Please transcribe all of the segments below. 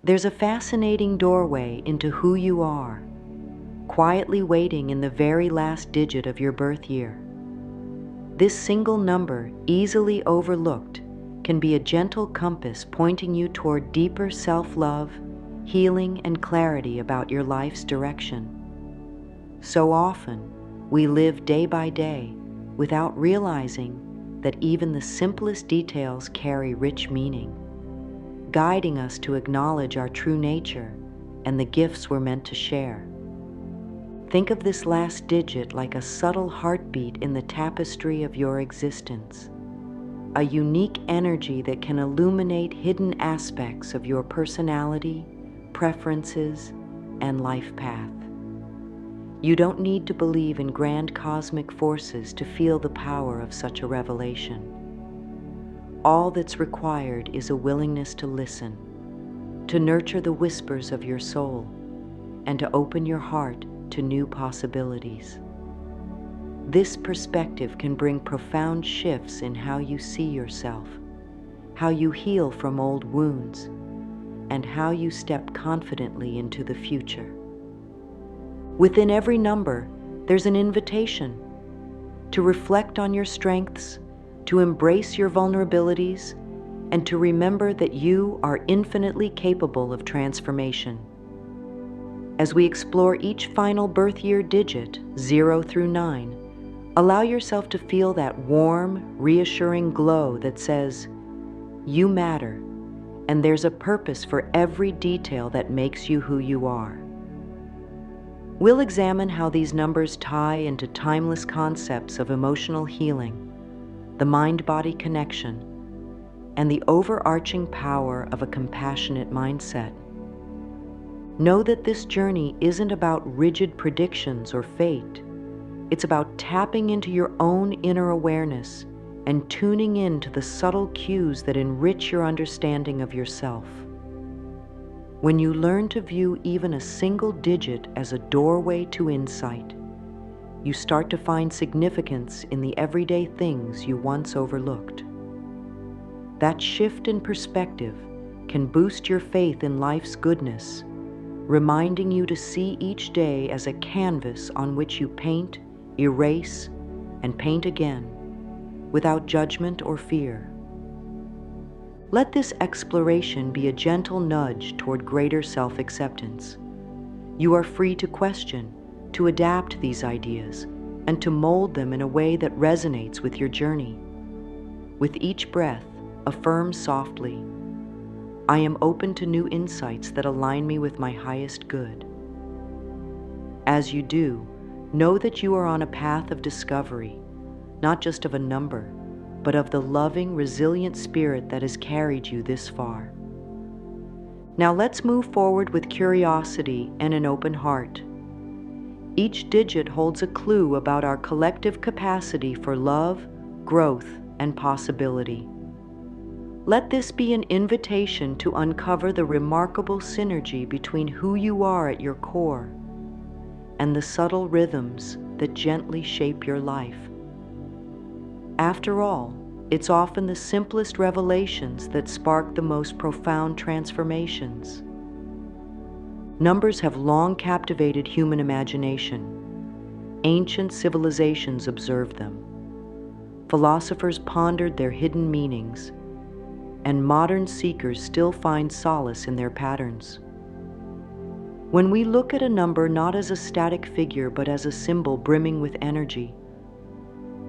There's a fascinating doorway into who you are, quietly waiting in the very last digit of your birth year. This single number, easily overlooked, can be a gentle compass pointing you toward deeper self-love, healing, and clarity about your life's direction. So often, we live day by day without realizing that even the simplest details carry rich meaning, guiding us to acknowledge our true nature and the gifts we're meant to share. Think of this last digit like a subtle heartbeat in the tapestry of your existence, a unique energy that can illuminate hidden aspects of your personality, preferences, and life path. You don't need to believe in grand cosmic forces to feel the power of such a revelation. All that's required is a willingness to listen, to nurture the whispers of your soul, and to open your heart to new possibilities. This perspective can bring profound shifts in how you see yourself, how you heal from old wounds, and how you step confidently into the future. Within every number, there's an invitation to reflect on your strengths, to embrace your vulnerabilities, and to remember that you are infinitely capable of transformation. As we explore each final birth year digit, 0 through 9, allow yourself to feel that warm, reassuring glow that says, "You matter, and there's a purpose for every detail that makes you who you are." We'll examine how these numbers tie into timeless concepts of emotional healing, the mind-body connection, and the overarching power of a compassionate mindset. Know that this journey isn't about rigid predictions or fate. It's about tapping into your own inner awareness and tuning in to the subtle cues that enrich your understanding of yourself. When you learn to view even a single digit as a doorway to insight, you start to find significance in the everyday things you once overlooked. That shift in perspective can boost your faith in life's goodness, reminding you to see each day as a canvas on which you paint, erase, and paint again, without judgment or fear. Let this exploration be a gentle nudge toward greater self-acceptance. You are free to question, to adapt these ideas, and to mold them in a way that resonates with your journey. With each breath, affirm softly, "I am open to new insights that align me with my highest good." As you do, know that you are on a path of discovery, not just of a number, but of the loving, resilient spirit that has carried you this far. Now let's move forward with curiosity and an open heart. Each digit holds a clue about our collective capacity for love, growth, and possibility. Let this be an invitation to uncover the remarkable synergy between who you are at your core and the subtle rhythms that gently shape your life. After all, it's often the simplest revelations that spark the most profound transformations. Numbers have long captivated human imagination. Ancient civilizations observed them. Philosophers pondered their hidden meanings, and modern seekers still find solace in their patterns. When we look at a number not as a static figure but as a symbol brimming with energy,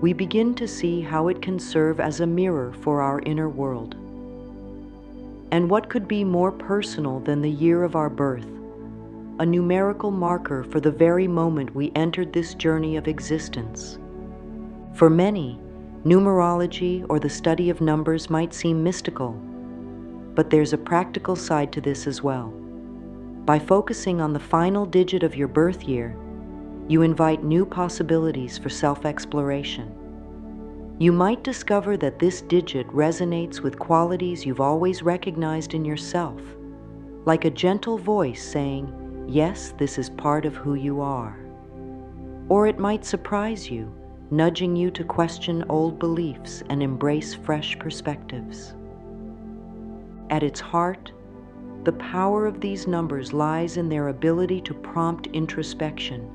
we begin to see how it can serve as a mirror for our inner world. And what could be more personal than the year of our birth, a numerical marker for the very moment we entered this journey of existence? For many, numerology or the study of numbers might seem mystical, but there's a practical side to this as well. By focusing on the final digit of your birth year, you invite new possibilities for self-exploration. You might discover that this digit resonates with qualities you've always recognized in yourself, like a gentle voice saying, "Yes, this is part of who you are." Or it might surprise you, nudging you to question old beliefs and embrace fresh perspectives. At its heart, The power of these numbers lies in their ability to prompt introspection.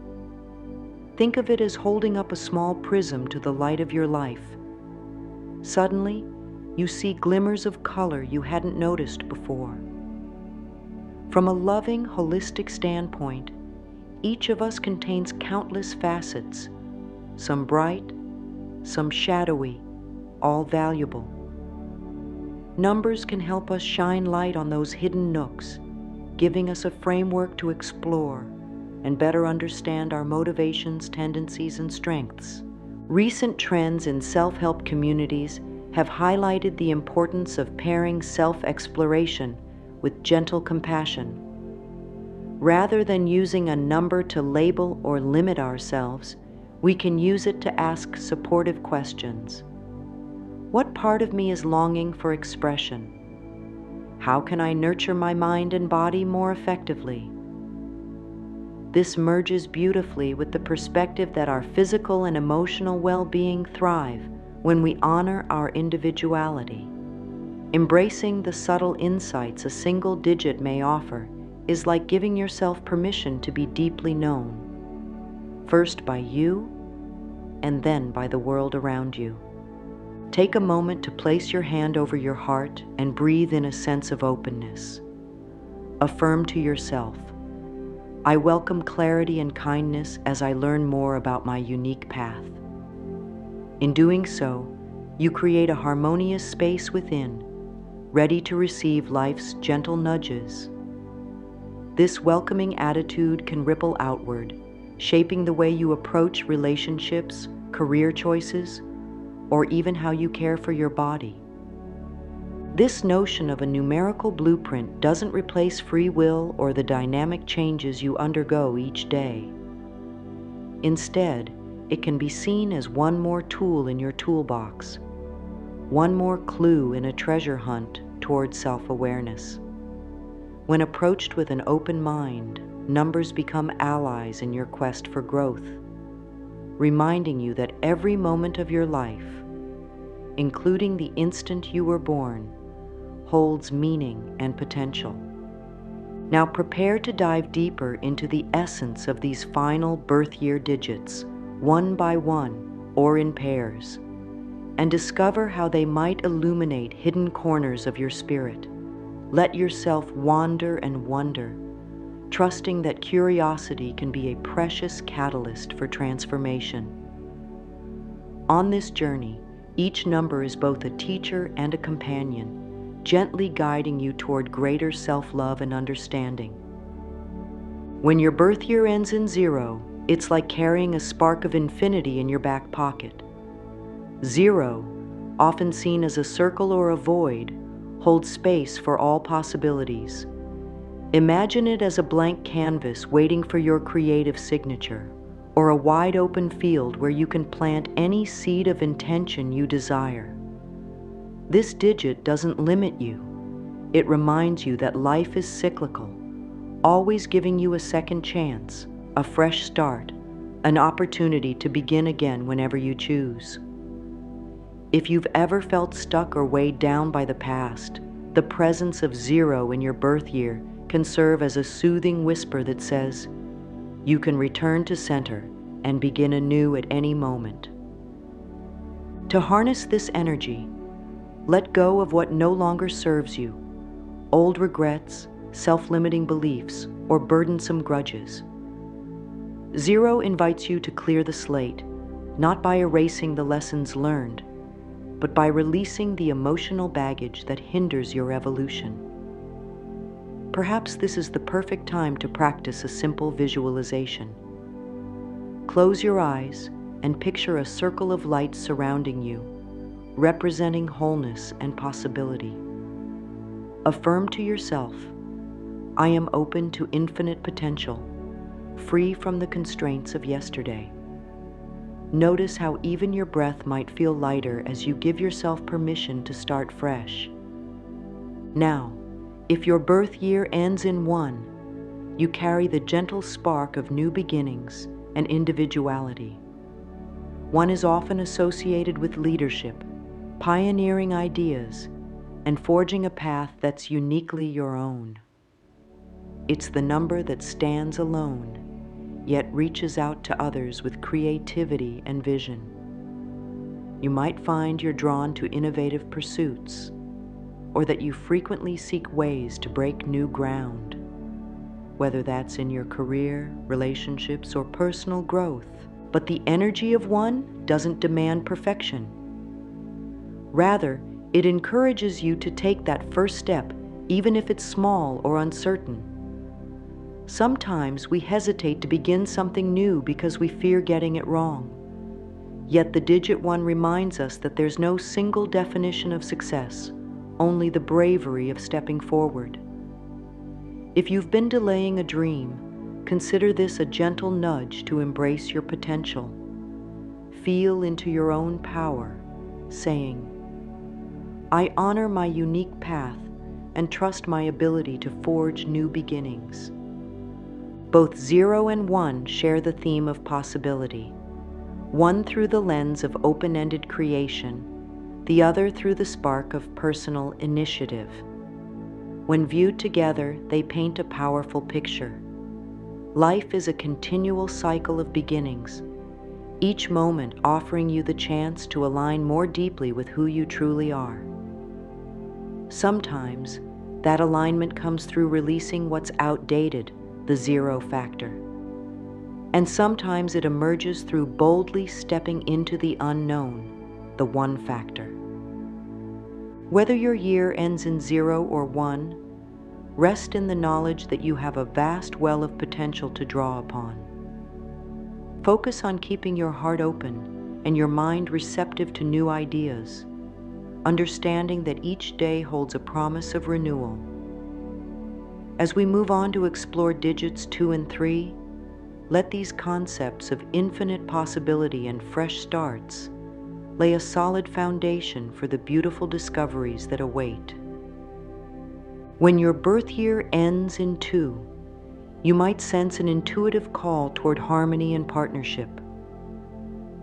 Think of it as holding up a small prism to the light of your life. Suddenly, you see glimmers of color you hadn't noticed before. From a loving, holistic standpoint, each of us contains countless facets, some bright, some shadowy, all valuable. Numbers can help us shine light on those hidden nooks, giving us a framework to explore and better understand our motivations, tendencies, and strengths. Recent trends in self-help communities have highlighted the importance of pairing self-exploration with gentle compassion. Rather than using a number to label or limit ourselves, we can use it to ask supportive questions. What part of me is longing for expression? How can I nurture my mind and body more effectively? This merges beautifully with the perspective that our physical and emotional well-being thrive when we honor our individuality. Embracing the subtle insights a single digit may offer is like giving yourself permission to be deeply known, first by you and then by the world around you. Take a moment to place your hand over your heart and breathe in a sense of openness. Affirm to yourself, I welcome clarity and kindness as I learn more about my unique path. In doing so, you create a harmonious space within, ready to receive life's gentle nudges. This welcoming attitude can ripple outward, shaping the way you approach relationships, career choices, or even how you care for your body. This notion of a numerical blueprint doesn't replace free will or the dynamic changes you undergo each day. Instead, it can be seen as one more tool in your toolbox, one more clue in a treasure hunt toward self-awareness. When approached with an open mind, numbers become allies in your quest for growth, reminding you that every moment of your life, including the instant you were born, holds meaning and potential. Now prepare to dive deeper into the essence of these final birth year digits, one by one or in pairs, and discover how they might illuminate hidden corners of your spirit. Let yourself wander and wonder, trusting that curiosity can be a precious catalyst for transformation. On this journey, each number is both a teacher and a companion, gently guiding you toward greater self-love and understanding. When your birth year ends in 0, it's like carrying a spark of infinity in your back pocket. 0, often seen as a circle or a void, holds space for all possibilities. Imagine it as a blank canvas waiting for your creative signature, or a wide open field where you can plant any seed of intention you desire. This digit doesn't limit you. It reminds you that life is cyclical, always giving you a second chance, a fresh start, an opportunity to begin again whenever you choose. If you've ever felt stuck or weighed down by the past, the presence of 0 in your birth year can serve as a soothing whisper that says, you can return to center and begin anew at any moment. To harness this energy, let go of what no longer serves you, old regrets, self-limiting beliefs, or burdensome grudges. 0 invites you to clear the slate, not by erasing the lessons learned, but by releasing the emotional baggage that hinders your evolution. Perhaps this is the perfect time to practice a simple visualization. Close your eyes and picture a circle of light surrounding you, representing wholeness and possibility. Affirm to yourself, I am open to infinite potential, free from the constraints of yesterday. Notice how even your breath might feel lighter as you give yourself permission to start fresh. Now, if your birth year ends in 1, you carry the gentle spark of new beginnings and individuality. 1 is often associated with leadership, pioneering ideas, and forging a path that's uniquely your own. It's the number that stands alone, yet reaches out to others with creativity and vision. You might find you're drawn to innovative pursuits, or that you frequently seek ways to break new ground, whether that's in your career, relationships, or personal growth. But the energy of 1 doesn't demand perfection. Rather, it encourages you to take that first step, even if it's small or uncertain. Sometimes we hesitate to begin something new because we fear getting it wrong. Yet the digit 1 reminds us that there's no single definition of success, only the bravery of stepping forward. If you've been delaying a dream, consider this a gentle nudge to embrace your potential. Feel into your own power, saying, "I honor my unique path and trust my ability to forge new beginnings." Both 0 and 1 share the theme of possibility, one through the lens of open-ended creation, the other through the spark of personal initiative. When viewed together, they paint a powerful picture. Life is a continual cycle of beginnings, each moment offering you the chance to align more deeply with who you truly are. Sometimes, that alignment comes through releasing what's outdated, the 0 factor. And sometimes it emerges through boldly stepping into the unknown, the 1 factor. Whether your year ends in 0 or 1, rest in the knowledge that you have a vast well of potential to draw upon. Focus on keeping your heart open and your mind receptive to new ideas, understanding that each day holds a promise of renewal. As we move on to explore digits 2 and 3, let these concepts of infinite possibility and fresh starts lay a solid foundation for the beautiful discoveries that await. When your birth year ends in 2, you might sense an intuitive call toward harmony and partnership.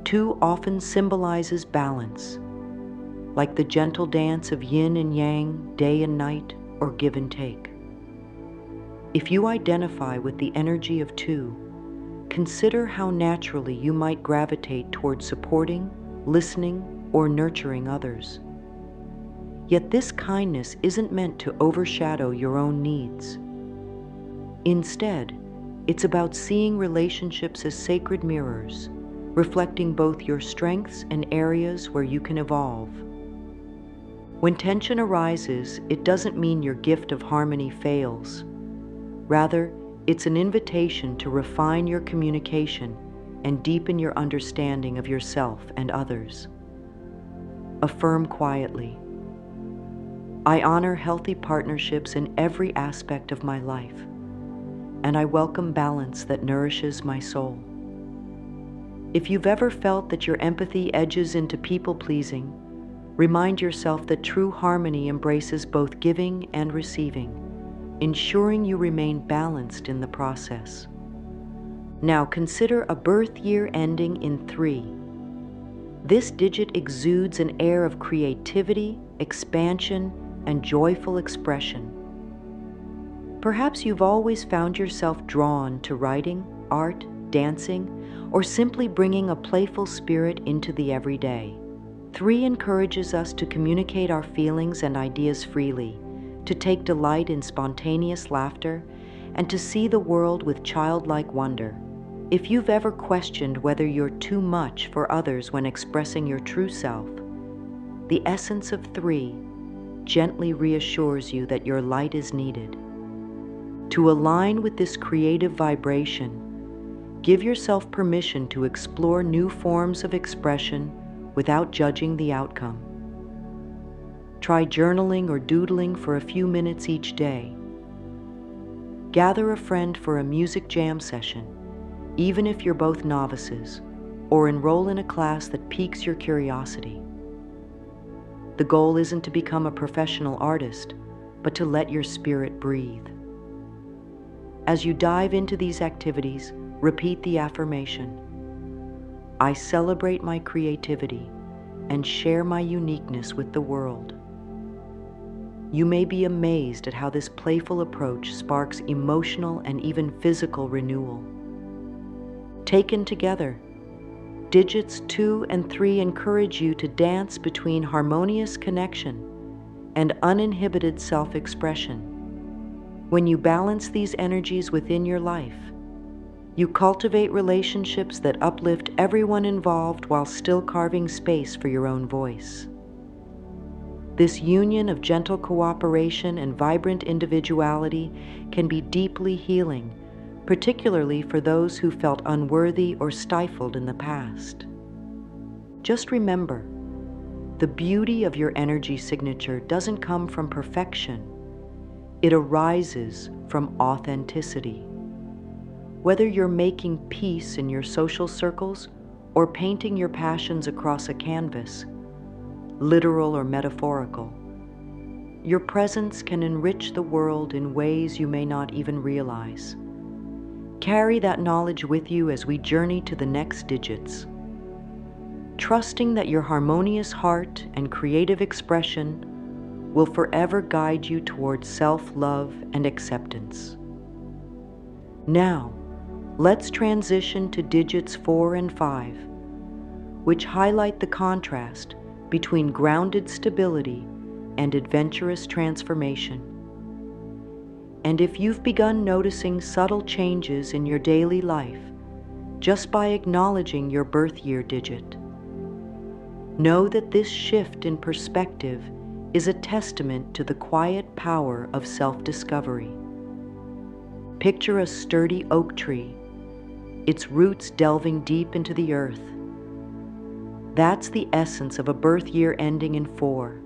2 often symbolizes balance, like the gentle dance of yin and yang, day and night, or give and take. If you identify with the energy of 2, consider how naturally you might gravitate toward supporting, listening, or nurturing others. Yet this kindness isn't meant to overshadow your own needs. Instead, it's about seeing relationships as sacred mirrors, reflecting both your strengths and areas where you can evolve. When tension arises, it doesn't mean your gift of harmony fails. Rather, it's an invitation to refine your communication and deepen your understanding of yourself and others. Affirm quietly, "I honor healthy partnerships in every aspect of my life, and I welcome balance that nourishes my soul." If you've ever felt that your empathy edges into people-pleasing, remind yourself that true harmony embraces both giving and receiving, ensuring you remain balanced in the process. Now consider a birth year ending in 3. This digit exudes an air of creativity, expansion, and joyful expression. Perhaps you've always found yourself drawn to writing, art, dancing, or simply bringing a playful spirit into the everyday. 3 encourages us to communicate our feelings and ideas freely, to take delight in spontaneous laughter, and to see the world with childlike wonder. If you've ever questioned whether you're too much for others when expressing your true self, the essence of 3 gently reassures you that your light is needed. To align with this creative vibration, give yourself permission to explore new forms of expression without judging the outcome. Try journaling or doodling for a few minutes each day. Gather a friend for a music jam session, even if you're both novices, or enroll in a class that piques your curiosity. The goal isn't to become a professional artist, but to let your spirit breathe. As you dive into these activities, repeat the affirmation, "I celebrate my creativity and share my uniqueness with the world." You may be amazed at how this playful approach sparks emotional and even physical renewal. Taken together, digits 2 and 3 encourage you to dance between harmonious connection and uninhibited self-expression. When you balance these energies within your life, you cultivate relationships that uplift everyone involved while still carving space for your own voice. This union of gentle cooperation and vibrant individuality can be deeply healing, particularly for those who felt unworthy or stifled in the past. Just remember, the beauty of your energy signature doesn't come from perfection. It arises from authenticity. Whether you're making peace in your social circles or painting your passions across a canvas, literal or metaphorical, your presence can enrich the world in ways you may not even realize. Carry that knowledge with you as we journey to the next digits, trusting that your harmonious heart and creative expression will forever guide you towards self-love and acceptance. Now, let's transition to digits 4 and 5, which highlight the contrast between grounded stability and adventurous transformation. And if you've begun noticing subtle changes in your daily life just by acknowledging your birth year digit, know that this shift in perspective is a testament to the quiet power of self-discovery. Picture a sturdy oak tree, its roots delving deep into the earth. That's the essence of a birth year ending in 4.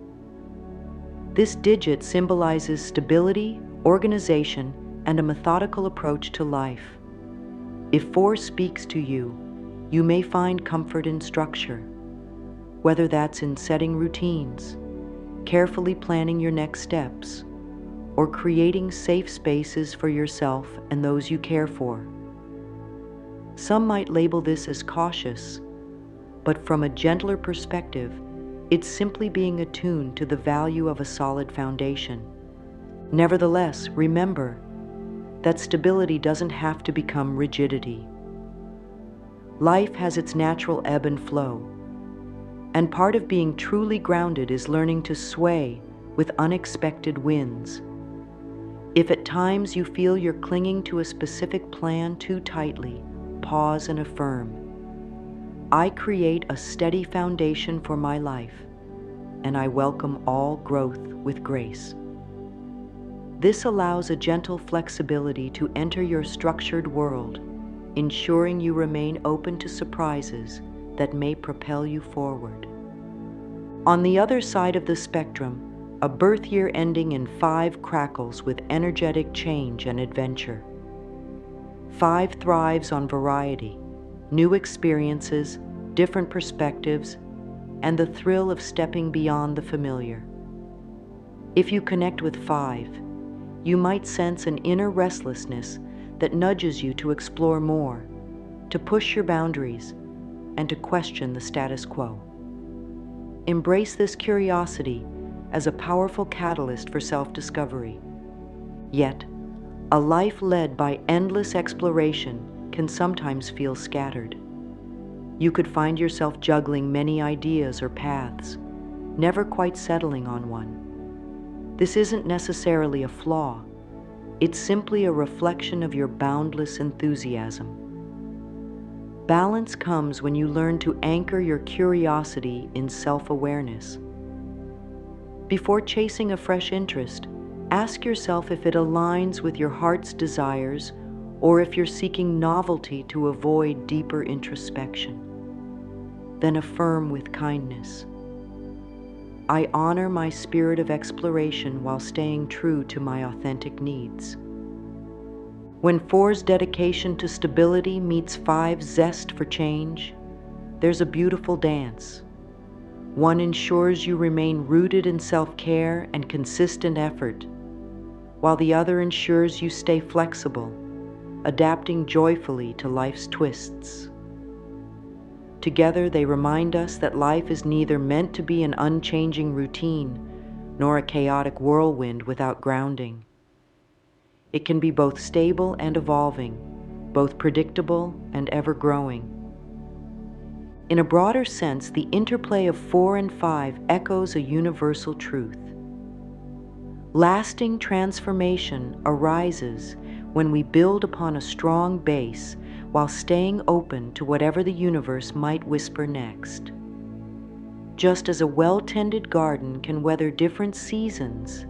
This digit symbolizes stability, organization, and a methodical approach to life. If 4 speaks to you, you may find comfort in structure, whether that's in setting routines, carefully planning your next steps, or creating safe spaces for yourself and those you care for. Some might label this as cautious, but from a gentler perspective, it's simply being attuned to the value of a solid foundation. Nevertheless, remember that stability doesn't have to become rigidity. Life has its natural ebb and flow, and part of being truly grounded is learning to sway with unexpected winds. If at times you feel you're clinging to a specific plan too tightly, pause and affirm, I create a steady foundation for my life, and I welcome all growth with grace. This allows a gentle flexibility to enter your structured world, ensuring you remain open to surprises that may propel you forward. On the other side of the spectrum, a birth year ending in 5 crackles with energetic change and adventure. 5 thrives on variety, new experiences, different perspectives, and the thrill of stepping beyond the familiar. If you connect with 5, you might sense an inner restlessness that nudges you to explore more, to push your boundaries, and to question the status quo. Embrace this curiosity as a powerful catalyst for self-discovery. Yet, a life led by endless exploration can sometimes feel scattered. You could find yourself juggling many ideas or paths, never quite settling on one. This isn't necessarily a flaw. It's simply a reflection of your boundless enthusiasm. Balance comes when you learn to anchor your curiosity in self-awareness. Before chasing a fresh interest, ask yourself if it aligns with your heart's desires or if you're seeking novelty to avoid deeper introspection. Then affirm with kindness, I honor my spirit of exploration while staying true to my authentic needs. When 4's dedication to stability meets 5's zest for change, there's a beautiful dance. One ensures you remain rooted in self-care and consistent effort, while the other ensures you stay flexible, adapting joyfully to life's twists. Together, they remind us that life is neither meant to be an unchanging routine, nor a chaotic whirlwind without grounding. It can be both stable and evolving, both predictable and ever-growing. In a broader sense, the interplay of 4 and 5 echoes a universal truth. Lasting transformation arises when we build upon a strong base while staying open to whatever the universe might whisper next. Just as a well-tended garden can weather different seasons,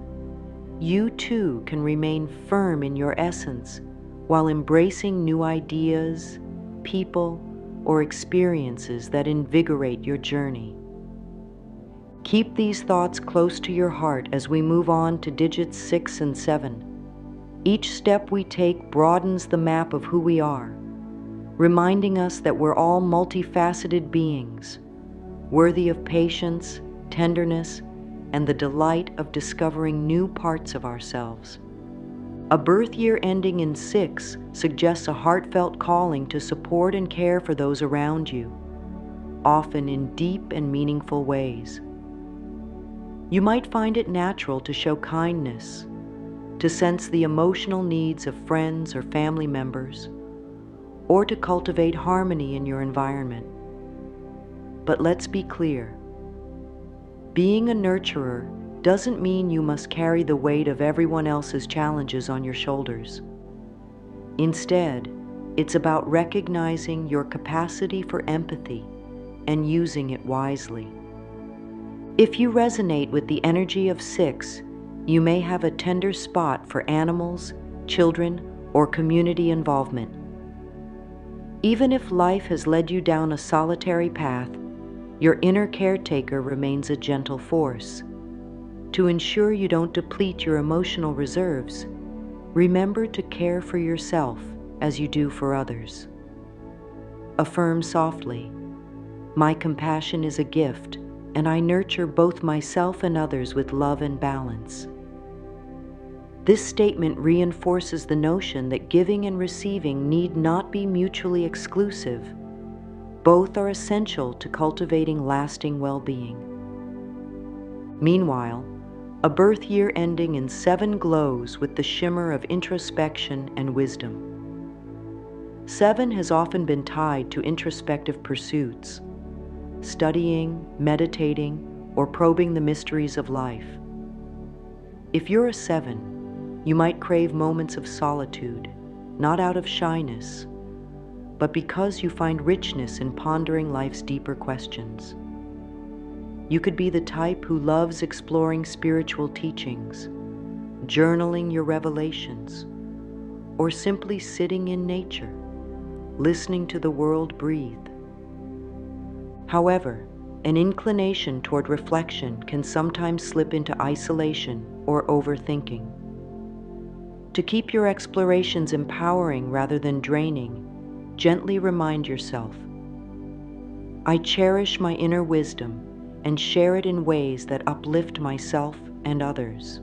you too can remain firm in your essence while embracing new ideas, people, or experiences that invigorate your journey. Keep these thoughts close to your heart as we move on to digits 6 and 7. Each step we take broadens the map of who we are, reminding us that we're all multifaceted beings, worthy of patience, tenderness, and the delight of discovering new parts of ourselves. A birth year ending in 6 suggests a heartfelt calling to support and care for those around you, often in deep and meaningful ways. You might find it natural to show kindness, to sense the emotional needs of friends or family members, or to cultivate harmony in your environment. But let's be clear. Being a nurturer doesn't mean you must carry the weight of everyone else's challenges on your shoulders. Instead, it's about recognizing your capacity for empathy and using it wisely. If you resonate with the energy of 6, you may have a tender spot for animals, children, or community involvement. Even if life has led you down a solitary path, your inner caretaker remains a gentle force. To ensure you don't deplete your emotional reserves, remember to care for yourself as you do for others. Affirm softly, "My compassion is a gift, and I nurture both myself and others with love and balance." This statement reinforces the notion that giving and receiving need not be mutually exclusive. Both are essential to cultivating lasting well-being. Meanwhile, a birth year ending in 7 glows with the shimmer of introspection and wisdom. 7 has often been tied to introspective pursuits, studying, meditating, or probing the mysteries of life. If you're a 7, you might crave moments of solitude, not out of shyness, but because you find richness in pondering life's deeper questions. You could be the type who loves exploring spiritual teachings, journaling your revelations, or simply sitting in nature, listening to the world breathe. However, an inclination toward reflection can sometimes slip into isolation or overthinking. To keep your explorations empowering rather than draining, gently remind yourself, "I cherish my inner wisdom and share it in ways that uplift myself and others."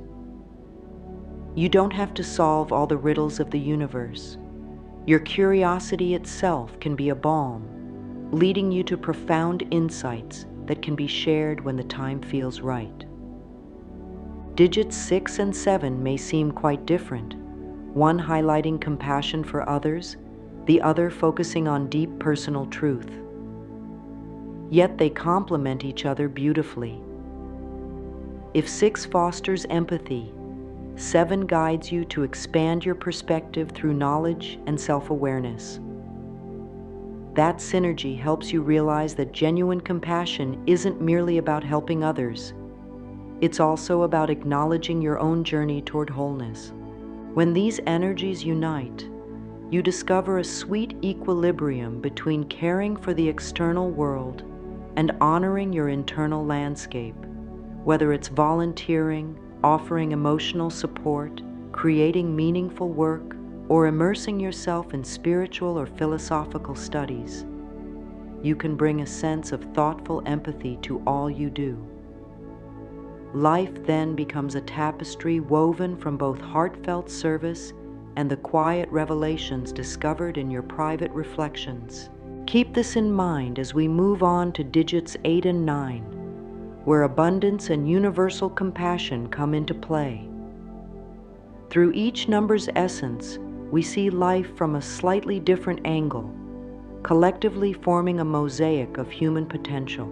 You don't have to solve all the riddles of the universe. Your curiosity itself can be a balm, leading you to profound insights that can be shared when the time feels right. Digits 6 and 7 may seem quite different, one highlighting compassion for others, the other focusing on deep personal truth. Yet they complement each other beautifully. If 6 fosters empathy, 7 guides you to expand your perspective through knowledge and self-awareness. That synergy helps you realize that genuine compassion isn't merely about helping others. It's also about acknowledging your own journey toward wholeness. When these energies unite, you discover a sweet equilibrium between caring for the external world and honoring your internal landscape, whether it's volunteering, offering emotional support, creating meaningful work, or immersing yourself in spiritual or philosophical studies. You can bring a sense of thoughtful empathy to all you do. Life then becomes a tapestry woven from both heartfelt service and the quiet revelations discovered in your private reflections. Keep this in mind as we move on to digits 8 and 9, where abundance and universal compassion come into play. Through each number's essence, we see life from a slightly different angle, collectively forming a mosaic of human potential.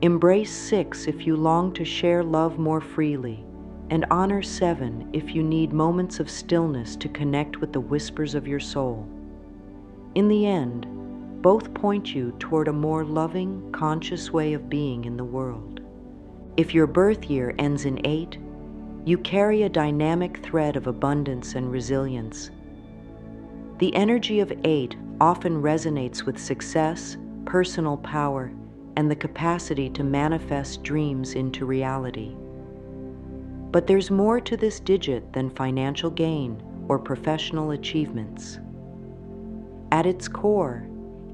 Embrace 6 if you long to share love more freely, and honor 7 if you need moments of stillness to connect with the whispers of your soul. In the end, both point you toward a more loving, conscious way of being in the world. If your birth year ends in 8, you carry a dynamic thread of abundance and resilience. The energy of 8 often resonates with success, personal power, and the capacity to manifest dreams into reality. But there's more to this digit than financial gain or professional achievements. At its core,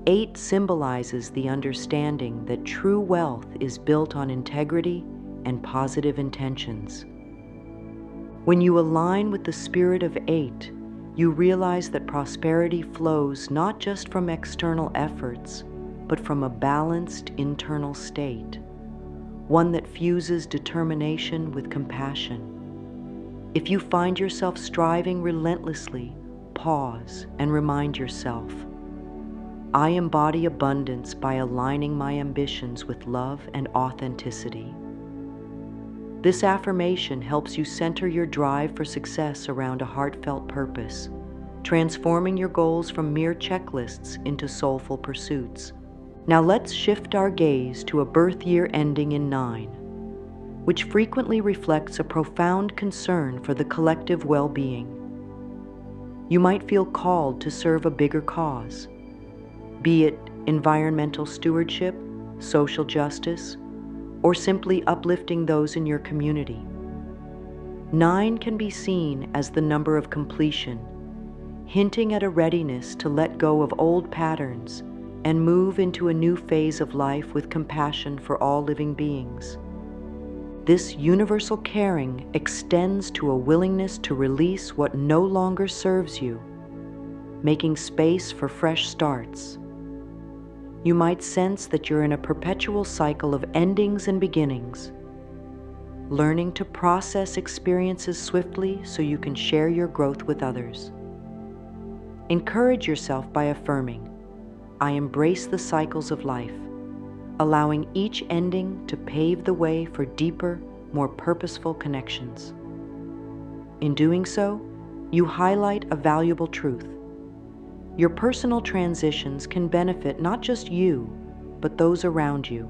8 symbolizes the understanding that true wealth is built on integrity and positive intentions. When you align with the spirit of 8, you realize that prosperity flows not just from external efforts, but from a balanced internal state, one that fuses determination with compassion. If you find yourself striving relentlessly, pause and remind yourself, I embody abundance by aligning my ambitions with love and authenticity. This affirmation helps you center your drive for success around a heartfelt purpose, transforming your goals from mere checklists into soulful pursuits. Now let's shift our gaze to a birth year ending in 9, which frequently reflects a profound concern for the collective well-being. You might feel called to serve a bigger cause, be it environmental stewardship, social justice, or simply uplifting those in your community. 9 can be seen as the number of completion, hinting at a readiness to let go of old patterns and move into a new phase of life with compassion for all living beings. This universal caring extends to a willingness to release what no longer serves you, making space for fresh starts. You might sense that you're in a perpetual cycle of endings and beginnings, learning to process experiences swiftly so you can share your growth with others. Encourage yourself by affirming, I embrace the cycles of life, allowing each ending to pave the way for deeper, more purposeful connections. In doing so, you highlight a valuable truth. Your personal transitions can benefit not just you, but those around you,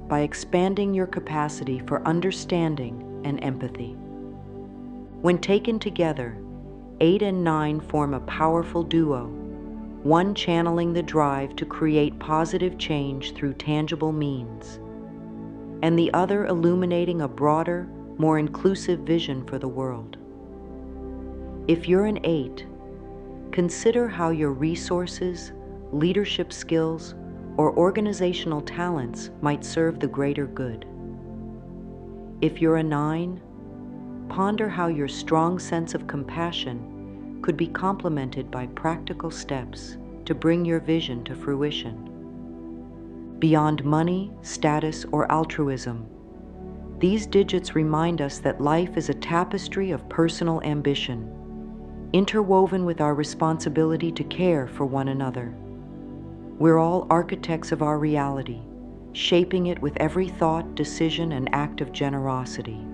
by expanding your capacity for understanding and empathy. When taken together, 8 and 9 form a powerful duo, one channeling the drive to create positive change through tangible means, and the other illuminating a broader, more inclusive vision for the world. If you're an 8, consider how your resources, leadership skills, or organizational talents might serve the greater good. If you're a 9, ponder how your strong sense of compassion could be complemented by practical steps to bring your vision to fruition. Beyond money, status, or altruism, these digits remind us that life is a tapestry of personal ambition, interwoven with our responsibility to care for one another. We're all architects of our reality, shaping it with every thought, decision, and act of generosity.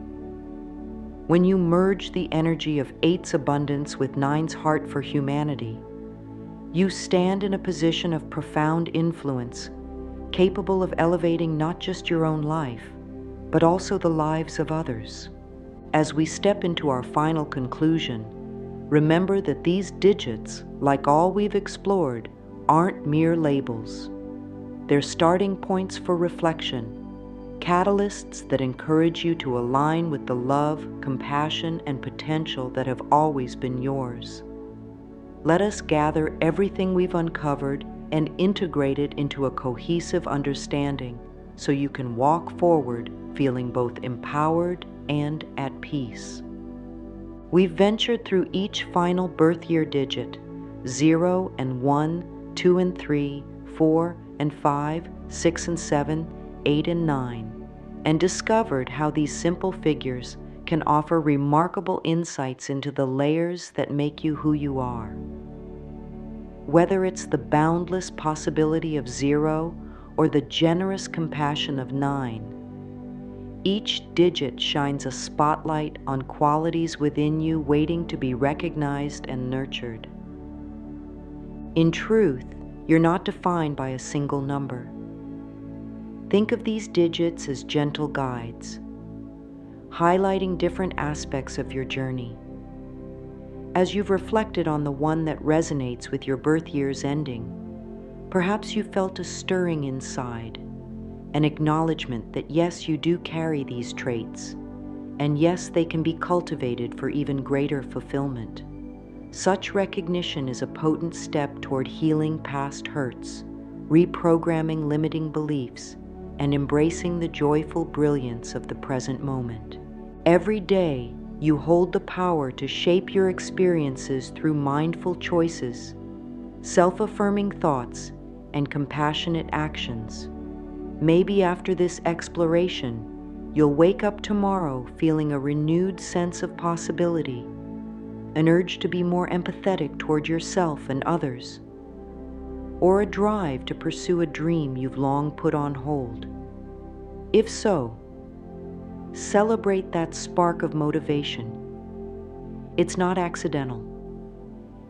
When you merge the energy of 8's abundance with 9's heart for humanity, you stand in a position of profound influence, capable of elevating not just your own life, but also the lives of others. As we step into our final conclusion, remember that these digits, like all we've explored, aren't mere labels. They're starting points for reflection, catalysts that encourage you to align with the love, compassion, and potential that have always been yours. Let us gather everything we've uncovered and integrate it into a cohesive understanding so you can walk forward feeling both empowered and at peace. We've ventured through each final birth year digit, 0 and 1, 2 and 3, 4 and 5, 6 and 7, 8 and 9, and discovered how these simple figures can offer remarkable insights into the layers that make you who you are. Whether it's the boundless possibility of 0 or the generous compassion of 9, each digit shines a spotlight on qualities within you waiting to be recognized and nurtured. In truth, you're not defined by a single number. Think of these digits as gentle guides, highlighting different aspects of your journey. As you've reflected on the one that resonates with your birth year's ending, perhaps you felt a stirring inside, an acknowledgement that yes, you do carry these traits, and yes, they can be cultivated for even greater fulfillment. Such recognition is a potent step toward healing past hurts, reprogramming limiting beliefs, and embracing the joyful brilliance of the present moment. Every day, you hold the power to shape your experiences through mindful choices, self-affirming thoughts, and compassionate actions. Maybe after this exploration, you'll wake up tomorrow feeling a renewed sense of possibility, an urge to be more empathetic toward yourself and others, or a drive to pursue a dream you've long put on hold. If so, celebrate that spark of motivation. It's not accidental.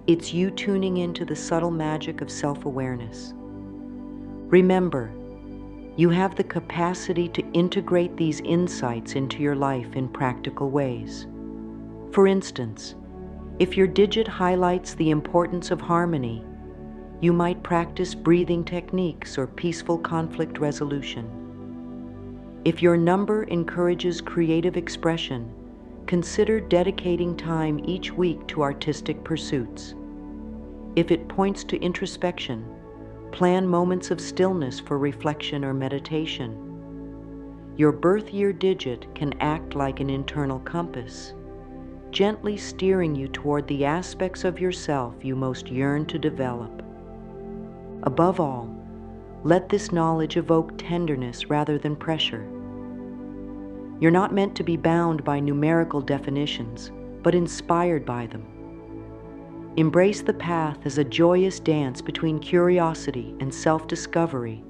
It's you tuning into the subtle magic of self-awareness. Remember, you have the capacity to integrate these insights into your life in practical ways. For instance, if your digit highlights the importance of harmony, you might practice breathing techniques or peaceful conflict resolution. If your number encourages creative expression, consider dedicating time each week to artistic pursuits. If it points to introspection, plan moments of stillness for reflection or meditation. Your birth year digit can act like an internal compass, gently steering you toward the aspects of yourself you most yearn to develop. Above all, let this knowledge evoke tenderness rather than pressure. You're not meant to be bound by numerical definitions, but inspired by them. Embrace the path as a joyous dance between curiosity and self-discovery.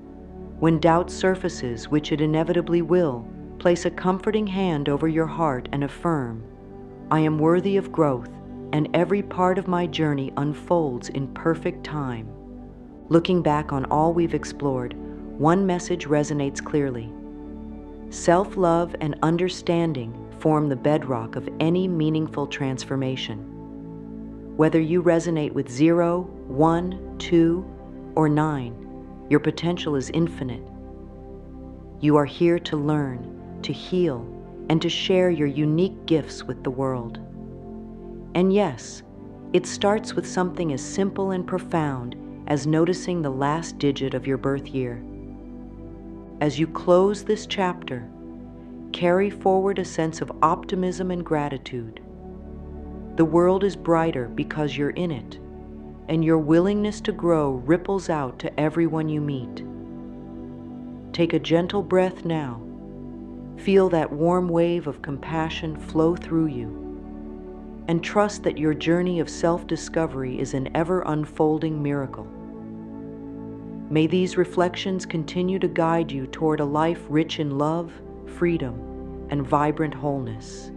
When doubt surfaces, which it inevitably will, place a comforting hand over your heart and affirm, "I am worthy of growth, and every part of my journey unfolds in perfect time." Looking back on all we've explored, one message resonates clearly. Self-love and understanding form the bedrock of any meaningful transformation. Whether you resonate with 0, 1, 2, or 9, your potential is infinite. You are here to learn, to heal, and to share your unique gifts with the world. And yes, it starts with something as simple and profound as noticing the last digit of your birth year. As you close this chapter, carry forward a sense of optimism and gratitude. The world is brighter because you're in it, and your willingness to grow ripples out to everyone you meet. Take a gentle breath now. Feel that warm wave of compassion flow through you, and trust that your journey of self-discovery is an ever-unfolding miracle. May these reflections continue to guide you toward a life rich in love, freedom, and vibrant wholeness.